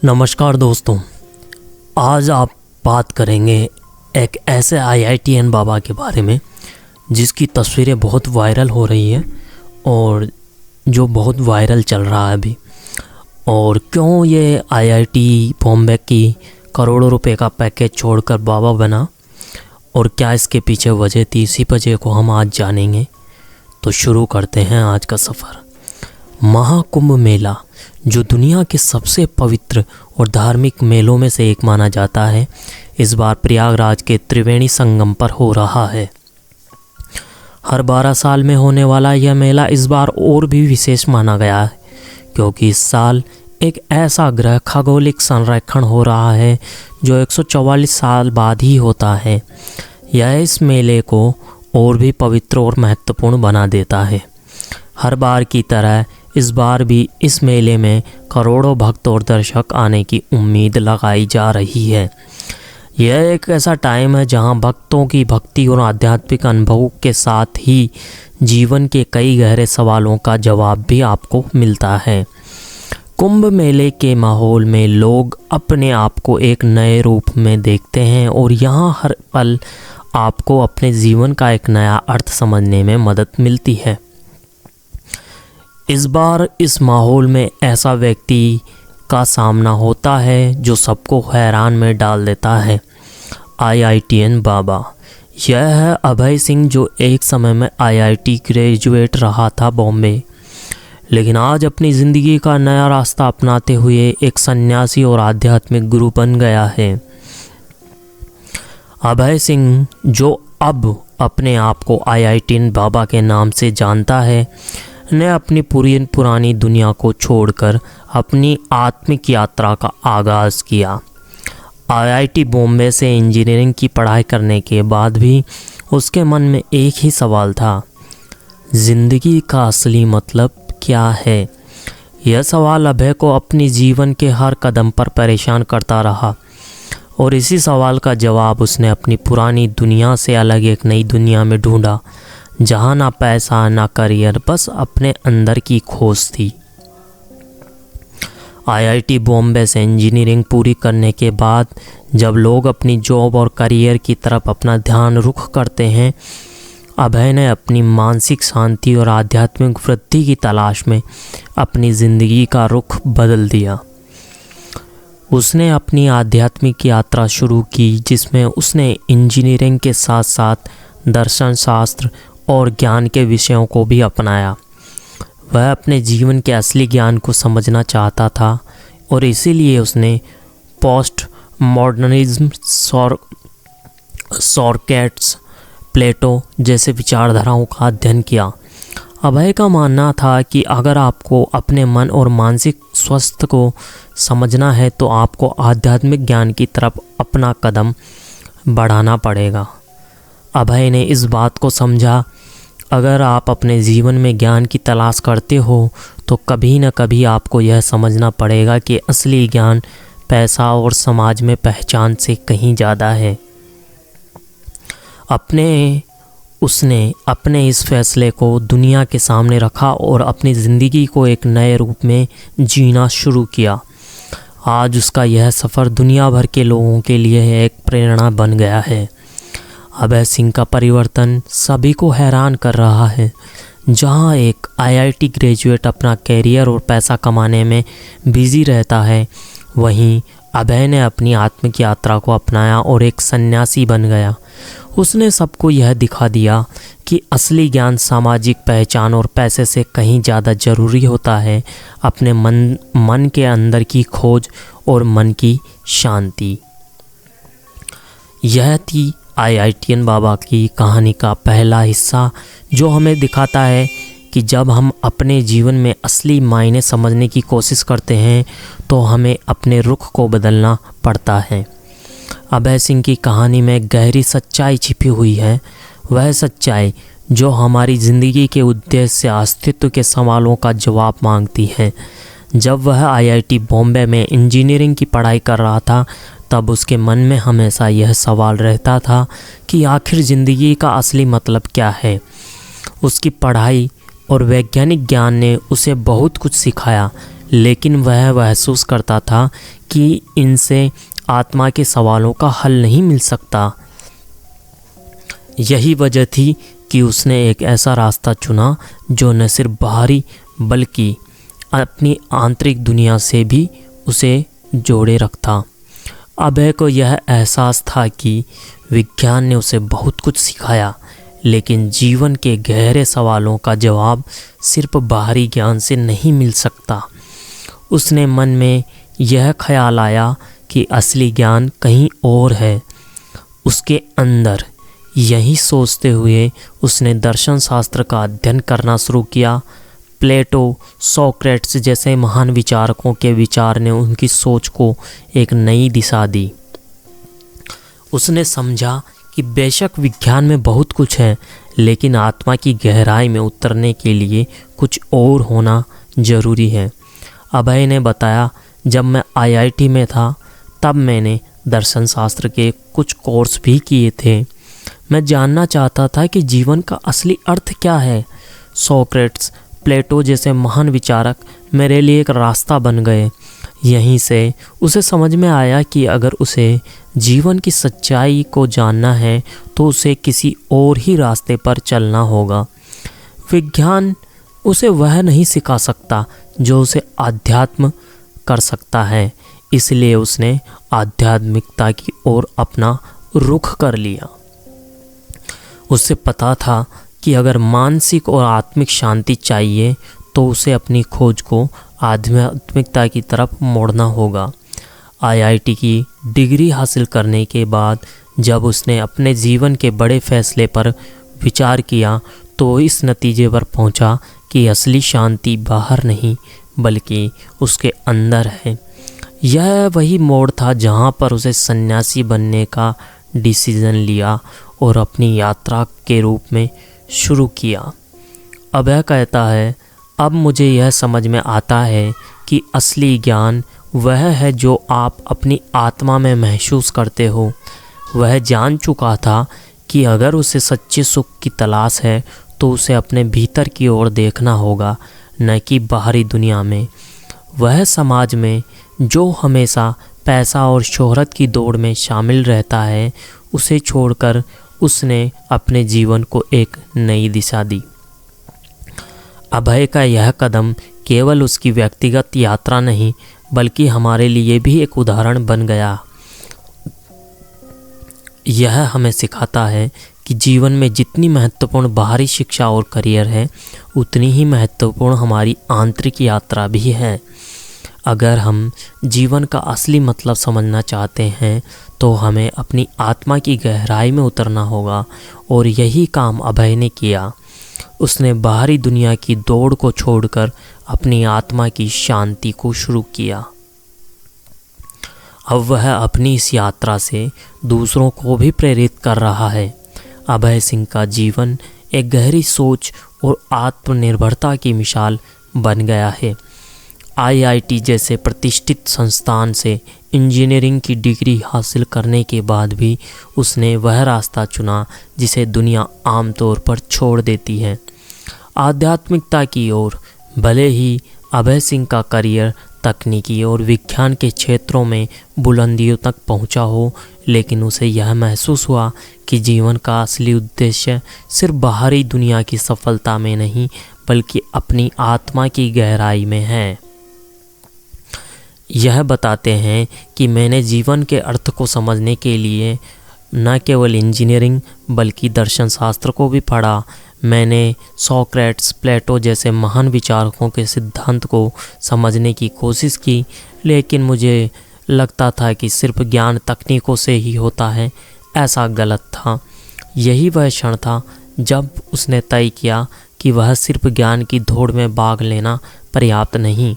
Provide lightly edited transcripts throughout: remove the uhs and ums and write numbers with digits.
नमस्कार दोस्तों, आज आप बात करेंगे एक ऐसे आईआईटीएन बाबा के बारे में जिसकी तस्वीरें बहुत वायरल हो रही है और जो बहुत वायरल चल रहा है अभी। और क्यों ये आईआईटी बॉम्बे की करोड़ों रुपए का पैकेज छोड़कर बाबा बना और क्या इसके पीछे वजह थी, इसी वजह को हम आज जानेंगे। तो शुरू करते हैं आज का सफ़र। महाकुंभ मेला, जो दुनिया के सबसे पवित्र और धार्मिक मेलों में से एक माना जाता है, इस बार प्रयागराज के त्रिवेणी संगम पर हो रहा है। हर 12 साल में होने वाला यह मेला इस बार और भी विशेष माना गया है, क्योंकि इस साल एक ऐसा ग्रह खगोलिक संरेखण हो रहा है जो 144 साल बाद ही होता है। यह इस मेले को और भी पवित्र और महत्वपूर्ण बना देता है। हर बार की तरह इस बार भी इस मेले में करोड़ों भक्त और दर्शक आने की उम्मीद लगाई जा रही है। यह एक ऐसा टाइम है जहां भक्तों की भक्ति और आध्यात्मिक अनुभव के साथ ही जीवन के कई गहरे सवालों का जवाब भी आपको मिलता है। कुंभ मेले के माहौल में लोग अपने आप को एक नए रूप में देखते हैं और यहाँ हर पल आपको अपने जीवन का एक नया अर्थ समझने में मदद मिलती है। इस बार इस माहौल में ऐसा व्यक्ति का सामना होता है जो सबको हैरान में डाल देता है। आईआईटीएन बाबा, यह है अभय सिंह, जो एक समय में आईआईटी ग्रेजुएट रहा था बॉम्बे, लेकिन आज अपनी ज़िंदगी का नया रास्ता अपनाते हुए एक सन्यासी और आध्यात्मिक गुरु बन गया है। अभय सिंह, जो अब अपने आप को आईआईटीएन बाबा के नाम से जानता है, ने अपनी पुरानी दुनिया को छोड़कर अपनी आत्मिक यात्रा का आगाज़ किया। आईआईटी बॉम्बे से इंजीनियरिंग की पढ़ाई करने के बाद भी उसके मन में एक ही सवाल था, ज़िंदगी का असली मतलब क्या है। यह सवाल अभय को अपनी जीवन के हर कदम पर परेशान करता रहा और इसी सवाल का जवाब उसने अपनी पुरानी दुनिया से अलग एक नई दुनिया में ढूंढा, जहाँ ना पैसा ना करियर, बस अपने अंदर की खोज थी। आईआईटी बॉम्बे से इंजीनियरिंग पूरी करने के बाद जब लोग अपनी जॉब और करियर की तरफ अपना ध्यान रुख करते हैं, अभय ने अपनी मानसिक शांति और आध्यात्मिक वृद्धि की तलाश में अपनी ज़िंदगी का रुख बदल दिया। उसने अपनी आध्यात्मिक यात्रा शुरू की, जिसमें उसने इंजीनियरिंग के साथ साथ दर्शन शास्त्र और ज्ञान के विषयों को भी अपनाया। वह अपने जीवन के असली ज्ञान को समझना चाहता था और इसीलिए उसने पोस्ट मॉडर्निज्म, सॉक्रेटिस, प्लेटो जैसे विचारधाराओं का अध्ययन किया। अभय का मानना था कि अगर आपको अपने मन और मानसिक स्वास्थ्य को समझना है तो आपको आध्यात्मिक ज्ञान की तरफ अपना कदम बढ़ाना पड़ेगा। अभय ने इस बात को समझा, अगर आप अपने जीवन में ज्ञान की तलाश करते हो तो कभी न कभी आपको यह समझना पड़ेगा कि असली ज्ञान पैसा और समाज में पहचान से कहीं ज़्यादा है। उसने अपने इस फैसले को दुनिया के सामने रखा और अपनी ज़िंदगी को एक नए रूप में जीना शुरू किया। आज उसका यह सफ़र दुनिया भर के लोगों के लिए एक प्रेरणा बन गया है। अभय सिंह का परिवर्तन सभी को हैरान कर रहा है। जहां एक आईआईटी ग्रेजुएट अपना कैरियर और पैसा कमाने में बिजी रहता है, वहीं अभय ने अपनी आत्मिक यात्रा को अपनाया और एक सन्यासी बन गया। उसने सबको यह दिखा दिया कि असली ज्ञान सामाजिक पहचान और पैसे से कहीं ज़्यादा ज़रूरी होता है। अपने मन के अंदर की खोज और मन की शांति। यह थी आईआईटीएन बाबा की कहानी का पहला हिस्सा, जो हमें दिखाता है कि जब हम अपने जीवन में असली मायने समझने की कोशिश करते हैं तो हमें अपने रुख को बदलना पड़ता है। अभय सिंह की कहानी में गहरी सच्चाई छिपी हुई है, वह सच्चाई जो हमारी ज़िंदगी के उद्देश्य, अस्तित्व के सवालों का जवाब मांगती है। जब वह आईआईटी बॉम्बे में इंजीनियरिंग की पढ़ाई कर रहा था, तब उसके मन में हमेशा यह सवाल रहता था कि आखिर ज़िंदगी का असली मतलब क्या है। उसकी पढ़ाई और वैज्ञानिक ज्ञान ने उसे बहुत कुछ सिखाया, लेकिन वह महसूस करता था कि इनसे आत्मा के सवालों का हल नहीं मिल सकता। यही वजह थी कि उसने एक ऐसा रास्ता चुना जो न सिर्फ बाहरी बल्कि अपनी आंतरिक दुनिया से भी उसे जोड़े रखता। अभय को यह एहसास था कि विज्ञान ने उसे बहुत कुछ सिखाया, लेकिन जीवन के गहरे सवालों का जवाब सिर्फ बाहरी ज्ञान से नहीं मिल सकता। उसने मन में यह ख्याल आया कि असली ज्ञान कहीं और है, उसके अंदर। यही सोचते हुए उसने दर्शन शास्त्र का अध्ययन करना शुरू किया। प्लेटो, सोक्रेट्स जैसे महान विचारकों के विचार ने उनकी सोच को एक नई दिशा दी। उसने समझा कि बेशक विज्ञान में बहुत कुछ है, लेकिन आत्मा की गहराई में उतरने के लिए कुछ और होना जरूरी है। अभय ने बताया, जब मैं आईआईटी में था तब मैंने दर्शन शास्त्र के कुछ कोर्स भी किए थे। मैं जानना चाहता था कि जीवन का असली अर्थ क्या है। सोक्रेट्स, प्लेटो जैसे महान विचारक मेरे लिए एक रास्ता बन गए। यहीं से उसे समझ में आया कि अगर उसे जीवन की सच्चाई को जानना है तो उसे किसी और ही रास्ते पर चलना होगा। विज्ञान उसे वह नहीं सिखा सकता जो उसे आध्यात्म कर सकता है, इसलिए उसने आध्यात्मिकता की ओर अपना रुख कर लिया। उसे पता था कि अगर मानसिक और आत्मिक शांति चाहिए तो उसे अपनी खोज को आध्यात्मिकता की तरफ मोड़ना होगा। आईआईटी की डिग्री हासिल करने के बाद जब उसने अपने जीवन के बड़े फैसले पर विचार किया तो इस नतीजे पर पहुंचा कि असली शांति बाहर नहीं बल्कि उसके अंदर है। यह वही मोड़ था जहां पर उसे सन्यासी बनने का डिसीजन लिया और अपनी यात्रा के रूप में शुरू किया। अभय कहता है, अब मुझे यह समझ में आता है कि असली ज्ञान वह है जो आप अपनी आत्मा में महसूस करते हो। वह जान चुका था कि अगर उसे सच्चे सुख की तलाश है तो उसे अपने भीतर की ओर देखना होगा, न कि बाहरी दुनिया में। वह समाज में जो हमेशा पैसा और शोहरत की दौड़ में शामिल रहता है, उसे छोड़कर उसने अपने जीवन को एक नई दिशा दी। अभय का यह कदम केवल उसकी व्यक्तिगत यात्रा नहीं बल्कि हमारे लिए भी एक उदाहरण बन गया। यह हमें सिखाता है कि जीवन में जितनी महत्वपूर्ण बाहरी शिक्षा और करियर है, उतनी ही महत्वपूर्ण हमारी आंतरिक यात्रा भी है। अगर हम जीवन का असली मतलब समझना चाहते हैं तो हमें अपनी आत्मा की गहराई में उतरना होगा, और यही काम अभय ने किया। उसने बाहरी दुनिया की दौड़ को छोड़कर अपनी आत्मा की शांति को शुरू किया। अब वह अपनी इस यात्रा से दूसरों को भी प्रेरित कर रहा है। अभय सिंह का जीवन एक गहरी सोच और आत्मनिर्भरता की मिसाल बन गया है। आईआईटी जैसे प्रतिष्ठित संस्थान से इंजीनियरिंग की डिग्री हासिल करने के बाद भी उसने वह रास्ता चुना जिसे दुनिया आमतौर पर छोड़ देती है, आध्यात्मिकता की ओर। भले ही अभय सिंह का करियर तकनीकी और विज्ञान के क्षेत्रों में बुलंदियों तक पहुंचा हो, लेकिन उसे यह महसूस हुआ कि जीवन का असली उद्देश्य सिर्फ बाहरी दुनिया की सफलता में नहीं बल्कि अपनी आत्मा की गहराई में है। यह बताते हैं कि मैंने जीवन के अर्थ को समझने के लिए न केवल इंजीनियरिंग बल्कि दर्शन शास्त्र को भी पढ़ा। मैंने सोक्रेट्स, प्लेटो जैसे महान विचारकों के सिद्धांत को समझने की कोशिश की, लेकिन मुझे लगता था कि सिर्फ ज्ञान तकनीकों से ही होता है। ऐसा गलत था। यही वह क्षण था जब उसने तय किया कि वह सिर्फ ज्ञान की दौड़ में भाग लेना पर्याप्त नहीं।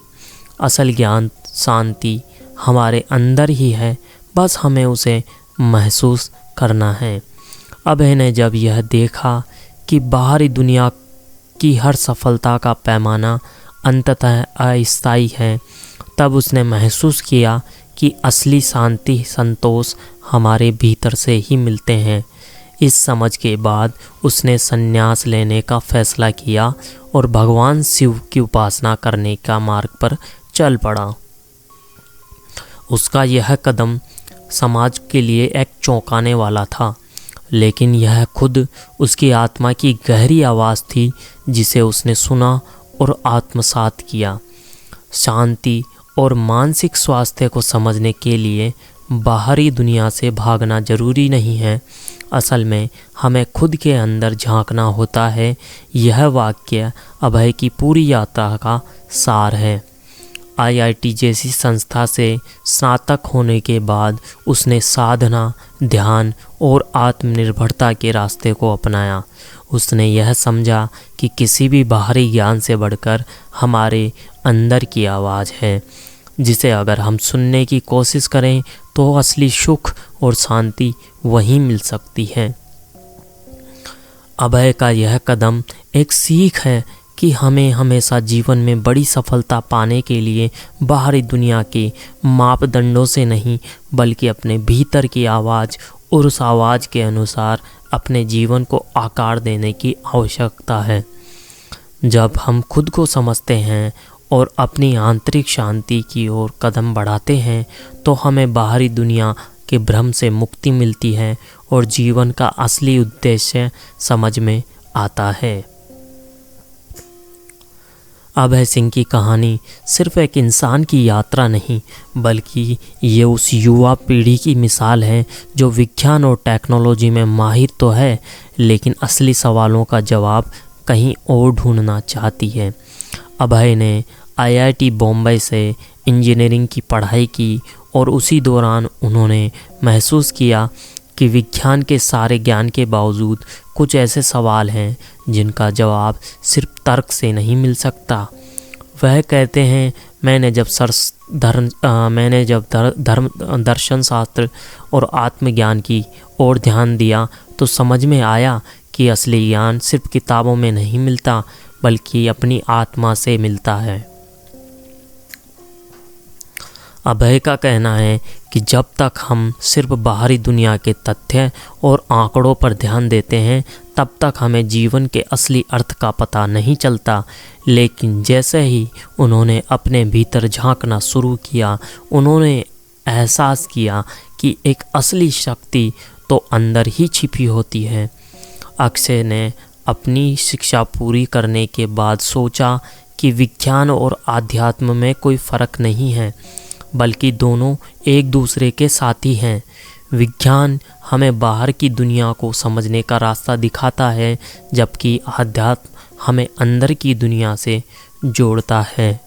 असल ज्ञान शांति हमारे अंदर ही है, बस हमें उसे महसूस करना है। अभय ने जब यह देखा कि बाहरी दुनिया की हर सफलता का पैमाना अंततः अस्थायी है, तब उसने महसूस किया कि असली शांति संतोष हमारे भीतर से ही मिलते हैं। इस समझ के बाद उसने संन्यास लेने का फैसला किया और भगवान शिव की उपासना करने का मार्ग पर चल पड़ा। उसका यह कदम समाज के लिए एक चौंकाने वाला था, लेकिन यह खुद उसकी आत्मा की गहरी आवाज़ थी जिसे उसने सुना और आत्मसात किया। शांति और मानसिक स्वास्थ्य को समझने के लिए बाहरी दुनिया से भागना जरूरी नहीं है, असल में हमें खुद के अंदर झांकना होता है। यह वाक्य अभय की पूरी यात्रा का सार है। आईआईटी जैसी संस्था से स्नातक होने के बाद उसने साधना, ध्यान और आत्मनिर्भरता के रास्ते को अपनाया। उसने यह समझा कि किसी भी बाहरी ज्ञान से बढ़कर हमारे अंदर की आवाज़ है, जिसे अगर हम सुनने की कोशिश करें तो असली सुख और शांति वहीं मिल सकती है। अभय का यह कदम एक सीख है कि हमें हमेशा जीवन में बड़ी सफलता पाने के लिए बाहरी दुनिया के मापदंडों से नहीं, बल्कि अपने भीतर की आवाज़ और उस आवाज़ के अनुसार अपने जीवन को आकार देने की आवश्यकता है। जब हम खुद को समझते हैं और अपनी आंतरिक शांति की ओर कदम बढ़ाते हैं तो हमें बाहरी दुनिया के भ्रम से मुक्ति मिलती है और जीवन का असली उद्देश्य समझ में आता है। अभय सिंह की कहानी सिर्फ एक इंसान की यात्रा नहीं, बल्कि ये उस युवा पीढ़ी की मिसाल है जो विज्ञान और टेक्नोलॉजी में माहिर तो है, लेकिन असली सवालों का जवाब कहीं और ढूंढना चाहती है। अभय ने आईआईटी बॉम्बे से इंजीनियरिंग की पढ़ाई की और उसी दौरान उन्होंने महसूस किया कि विज्ञान के सारे ज्ञान के बावजूद कुछ ऐसे सवाल हैं जिनका जवाब सिर्फ तर्क से नहीं मिल सकता। वह कहते हैं, मैंने जब दर्शन शास्त्र और आत्मज्ञान की ओर ध्यान दिया तो समझ में आया कि असली ज्ञान सिर्फ किताबों में नहीं मिलता, बल्कि अपनी आत्मा से मिलता है। अभय का कहना है कि जब तक हम सिर्फ बाहरी दुनिया के तथ्य और आंकड़ों पर ध्यान देते हैं तब तक हमें जीवन के असली अर्थ का पता नहीं चलता, लेकिन जैसे ही उन्होंने अपने भीतर झांकना शुरू किया, उन्होंने एहसास किया कि एक असली शक्ति तो अंदर ही छिपी होती है। अक्षय ने अपनी शिक्षा पूरी करने के बाद सोचा कि विज्ञान और आध्यात्म में कोई फ़र्क नहीं है, बल्कि दोनों एक दूसरे के साथी हैं। विज्ञान हमें बाहर की दुनिया को समझने का रास्ता दिखाता है, जबकि आध्यात्म हमें अंदर की दुनिया से जोड़ता है।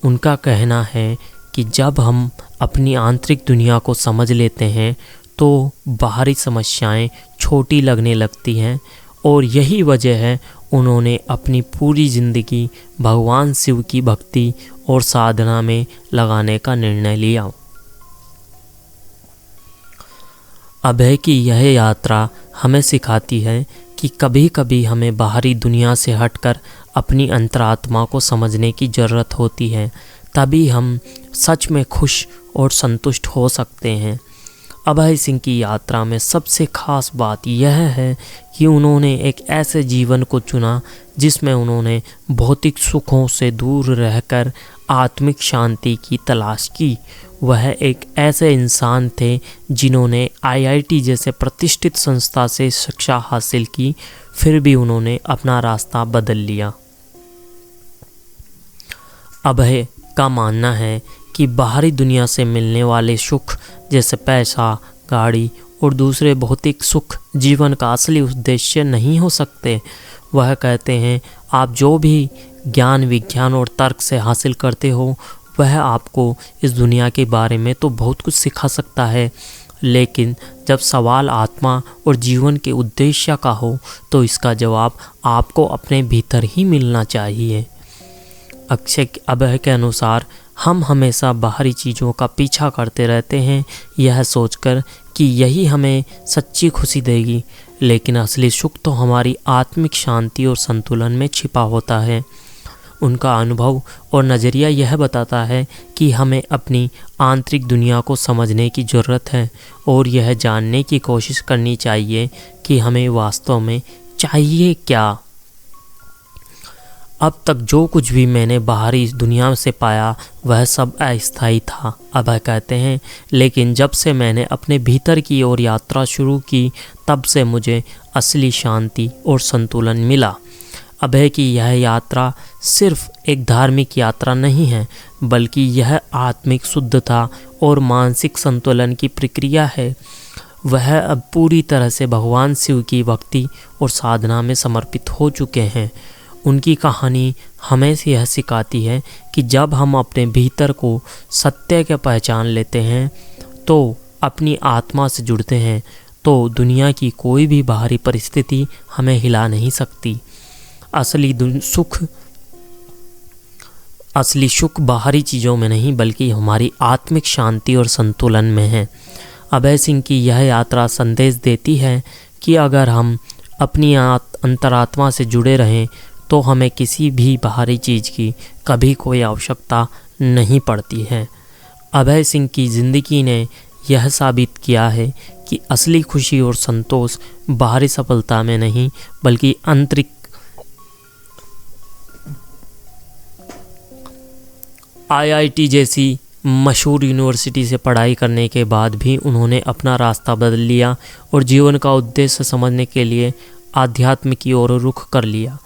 उनका कहना है कि जब हम अपनी आंतरिक दुनिया को समझ लेते हैं तो बाहरी समस्याएं छोटी लगने लगती हैं, और यही वजह है उन्होंने अपनी पूरी ज़िंदगी भगवान शिव की भक्ति और साधना में लगाने का निर्णय लिया। अभय की यह यात्रा हमें सिखाती है कि कभी कभी हमें बाहरी दुनिया से हटकर अपनी अंतरात्मा को समझने की ज़रूरत होती है, तभी हम सच में खुश और संतुष्ट हो सकते हैं। अभय सिंह की यात्रा में सबसे खास बात यह है कि उन्होंने एक ऐसे जीवन को चुना जिसमें उन्होंने भौतिक सुखों से दूर रहकर आत्मिक शांति की तलाश की। वह एक ऐसे इंसान थे जिन्होंने आईआईटी जैसे प्रतिष्ठित संस्था से शिक्षा हासिल की, फिर भी उन्होंने अपना रास्ता बदल लिया। अभय का मानना है कि बाहरी दुनिया से मिलने वाले सुख जैसे पैसा, गाड़ी और दूसरे भौतिक सुख जीवन का असली उद्देश्य नहीं हो सकते। वह कहते हैं, आप जो भी ज्ञान विज्ञान और तर्क से हासिल करते हो वह आपको इस दुनिया के बारे में तो बहुत कुछ सिखा सकता है, लेकिन जब सवाल आत्मा और जीवन के उद्देश्य का हो तो इसका जवाब आपको अपने भीतर ही मिलना चाहिए। अक्षय अभय के अनुसार हम हमेशा बाहरी चीज़ों का पीछा करते रहते हैं, यह सोचकर कि यही हमें सच्ची खुशी देगी, लेकिन असली सुख तो हमारी आत्मिक शांति और संतुलन में छिपा होता है। उनका अनुभव और नज़रिया यह बताता है कि हमें अपनी आंतरिक दुनिया को समझने की ज़रूरत है और यह जानने की कोशिश करनी चाहिए कि हमें वास्तव में चाहिए क्या। अब तक जो कुछ भी मैंने बाहरी दुनिया से पाया वह सब अस्थायी था। अभय कहते हैं, लेकिन जब से मैंने अपने भीतर की ओर यात्रा शुरू की तब से मुझे असली शांति और संतुलन मिला। अभय की यह यात्रा सिर्फ एक धार्मिक यात्रा नहीं है, बल्कि यह आत्मिक शुद्धता और मानसिक संतुलन की प्रक्रिया है। वह अब पूरी तरह से भगवान शिव की भक्ति और साधना में समर्पित हो चुके हैं। उनकी कहानी हमें यह सिखाती है कि जब हम अपने भीतर को सत्य के पहचान लेते हैं, तो अपनी आत्मा से जुड़ते हैं, तो दुनिया की कोई भी बाहरी परिस्थिति हमें हिला नहीं सकती। असली सुख बाहरी चीज़ों में नहीं, बल्कि हमारी आत्मिक शांति और संतुलन में है। अभय सिंह की यह यात्रा संदेश देती है कि अगर हम अपनी अंतरात्मा से जुड़े रहें तो हमें किसी भी बाहरी चीज़ की कभी कोई आवश्यकता नहीं पड़ती है। अभय सिंह की ज़िंदगी ने यह साबित किया है कि असली खुशी और संतोष बाहरी सफलता में नहीं, बल्कि आंतरिक। IIT जैसी मशहूर यूनिवर्सिटी से पढ़ाई करने के बाद भी उन्होंने अपना रास्ता बदल लिया और जीवन का उद्देश्य समझने के लिए आध्यात्म की ओर रुख कर लिया।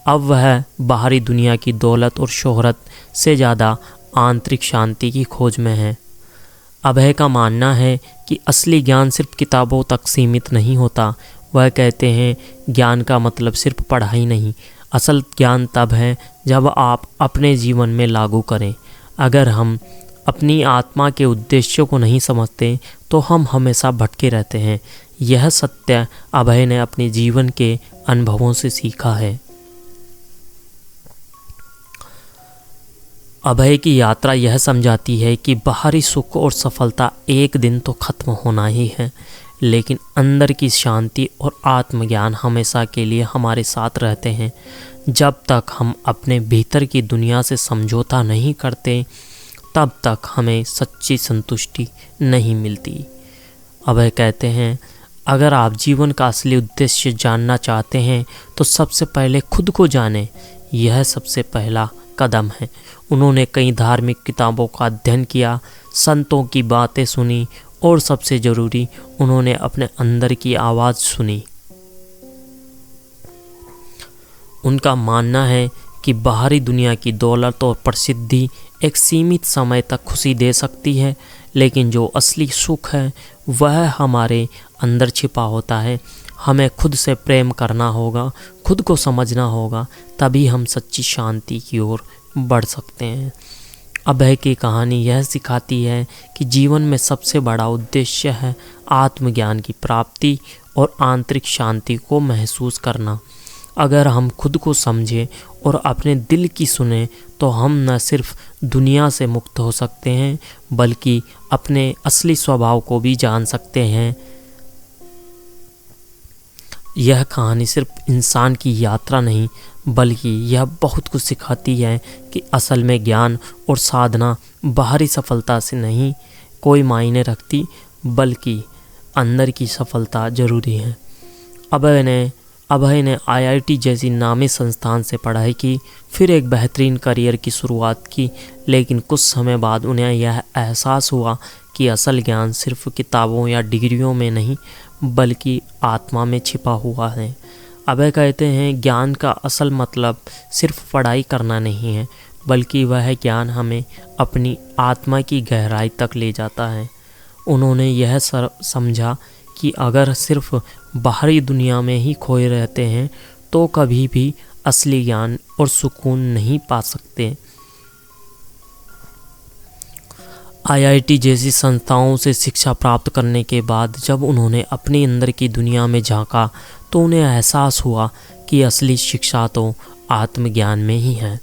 अब वह बाहरी दुनिया की दौलत और शोहरत से ज़्यादा आंतरिक शांति की खोज में है। अभय का मानना है कि असली ज्ञान सिर्फ किताबों तक सीमित नहीं होता। वह कहते हैं, ज्ञान का मतलब सिर्फ पढ़ाई नहीं, असल ज्ञान तब है जब आप अपने जीवन में लागू करें। अगर हम अपनी आत्मा के उद्देश्यों को नहीं समझते तो हम हमेशा भटके रहते हैं। यह सत्य अभय ने अपने जीवन के अनुभवों से सीखा है। अभय की यात्रा यह समझाती है कि बाहरी सुख और सफलता एक दिन तो खत्म होना ही है, लेकिन अंदर की शांति और आत्मज्ञान हमेशा के लिए हमारे साथ रहते हैं। जब तक हम अपने भीतर की दुनिया से समझौता नहीं करते, तब तक हमें सच्ची संतुष्टि नहीं मिलती। अभय कहते हैं, अगर आप जीवन का असली उद्देश्य जानना चाहते हैं तो सबसे पहले खुद को जानें। यह सबसे पहला कदम है। उन्होंने कई धार्मिक किताबों का अध्ययन किया, संतों की बातें सुनी और सबसे ज़रूरी, उन्होंने अपने अंदर की आवाज़ सुनी। उनका मानना है कि बाहरी दुनिया की दौलत और प्रसिद्धि एक सीमित समय तक खुशी दे सकती है, लेकिन जो असली सुख है वह हमारे अंदर छिपा होता है। हमें खुद से प्रेम करना होगा, खुद को समझना होगा, तभी हम सच्ची शांति की ओर बढ़ सकते हैं। अभय की कहानी यह सिखाती है कि जीवन में सबसे बड़ा उद्देश्य है आत्मज्ञान की प्राप्ति और आंतरिक शांति को महसूस करना। अगर हम खुद को समझें और अपने दिल की सुने तो हम न सिर्फ दुनिया से मुक्त हो सकते हैं, बल्कि अपने असली स्वभाव को भी जान सकते हैं। यह कहानी सिर्फ इंसान की यात्रा नहीं, बल्कि यह बहुत कुछ सिखाती है कि असल में ज्ञान और साधना बाहरी सफलता से नहीं कोई मायने रखती, बल्कि अंदर की सफलता ज़रूरी है। अभय ने IIT जैसी नामी संस्थान से पढ़ाई की, फिर एक बेहतरीन करियर की शुरुआत की, लेकिन कुछ समय बाद उन्हें यह एहसास हुआ कि असल ज्ञान सिर्फ किताबों या डिग्रियों में नहीं, बल्कि आत्मा में छिपा हुआ है। अभय कहते हैं, ज्ञान का असल मतलब सिर्फ पढ़ाई करना नहीं है, बल्कि वह ज्ञान हमें अपनी आत्मा की गहराई तक ले जाता है। उन्होंने यह समझा कि अगर सिर्फ बाहरी दुनिया में ही खोए रहते हैं तो कभी भी असली ज्ञान और सुकून नहीं पा सकते। IIT जैसी संस्थाओं से शिक्षा प्राप्त करने के बाद जब उन्होंने अपने अंदर की दुनिया में झांका तो उन्हें एहसास हुआ कि असली शिक्षा तो आत्मज्ञान में ही है।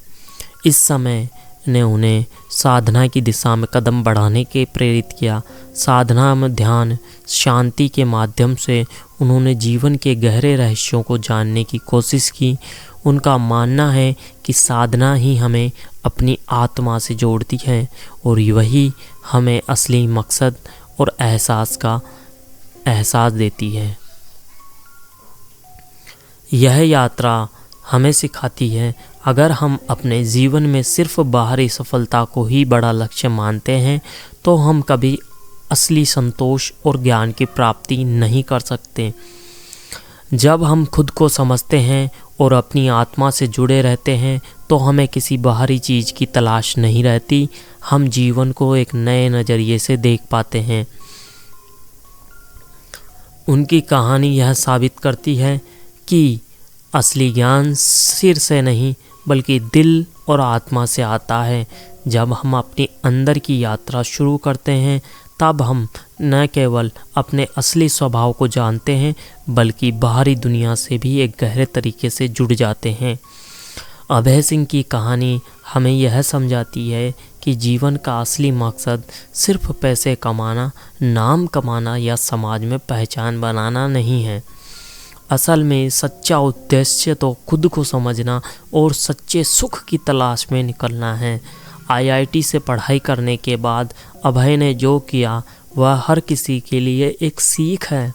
इस समय ने उन्हें साधना की दिशा में कदम बढ़ाने के प्रेरित किया। साधना में ध्यान, शांति के माध्यम से उन्होंने जीवन के गहरे रहस्यों को जानने की कोशिश की। उनका मानना है कि साधना ही हमें अपनी आत्मा से जोड़ती है और वही हमें असली मकसद और एहसास देती है। यह यात्रा हमें सिखाती है, अगर हम अपने जीवन में सिर्फ बाहरी सफलता को ही बड़ा लक्ष्य मानते हैं तो हम कभी असली संतोष और ज्ञान की प्राप्ति नहीं कर सकते। जब हम खुद को समझते हैं और अपनी आत्मा से जुड़े रहते हैं तो हमें किसी बाहरी चीज़ की तलाश नहीं रहती। हम जीवन को एक नए नज़रिए से देख पाते हैं। उनकी कहानी यह साबित करती है कि असली ज्ञान सिर से नहीं बल्कि दिल और आत्मा से आता है। जब हम अपनी अंदर की यात्रा शुरू करते हैं तब हम न केवल अपने असली स्वभाव को जानते हैं बल्कि बाहरी दुनिया से भी एक गहरे तरीके से जुड़ जाते हैं। अभय सिंह की कहानी हमें यह समझाती है कि जीवन का असली मकसद सिर्फ पैसे कमाना, नाम कमाना या समाज में पहचान बनाना नहीं है। असल में सच्चा उद्देश्य तो खुद को समझना और सच्चे सुख की तलाश में निकलना है। आईआईटी से पढ़ाई करने के बाद अभय ने जो किया वह हर किसी के लिए एक सीख है।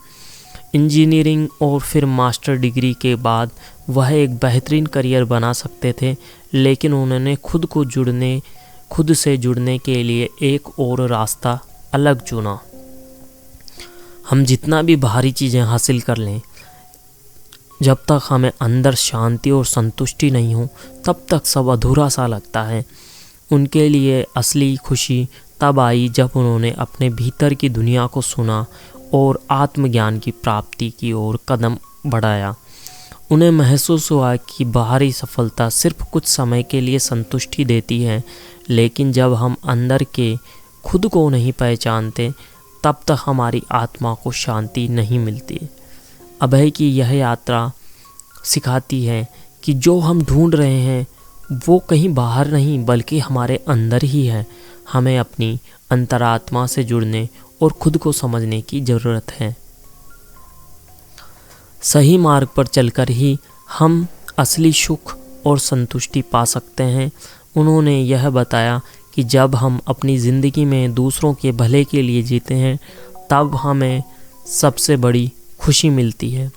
इंजीनियरिंग और फिर मास्टर डिग्री के बाद वह एक बेहतरीन करियर बना सकते थे, लेकिन उन्होंने खुद से जुड़ने के लिए एक और रास्ता अलग चुना। हम जितना भी बाहरी चीज़ें हासिल कर लें, जब तक हमें अंदर शांति और संतुष्टि नहीं हो तब तक सब अधूरा सा लगता है। उनके लिए असली खुशी तब आई जब उन्होंने अपने भीतर की दुनिया को सुना और आत्मज्ञान की प्राप्ति की ओर कदम बढ़ाया। उन्हें महसूस हुआ कि बाहरी सफलता सिर्फ कुछ समय के लिए संतुष्टि देती है, लेकिन जब हम अंदर के खुद को नहीं पहचानते तब तक हमारी आत्मा को शांति नहीं मिलती। अभय की यह यात्रा सिखाती है कि जो हम ढूंढ रहे हैं वो कहीं बाहर नहीं बल्कि हमारे अंदर ही है। हमें अपनी अंतरात्मा से जुड़ने और खुद को समझने की ज़रूरत है। सही मार्ग पर चलकर ही हम असली सुख और संतुष्टि पा सकते हैं। उन्होंने यह बताया कि जब हम अपनी ज़िंदगी में दूसरों के भले के लिए जीते हैं तब हमें सबसे बड़ी खुशी मिलती है।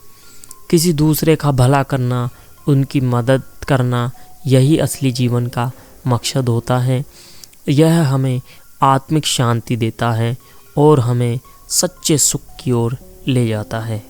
किसी दूसरे का भला करना, उनकी मदद करना, यही असली जीवन का मकसद होता है। यह हमें आत्मिक शांति देता है और हमें सच्चे सुख की ओर ले जाता है।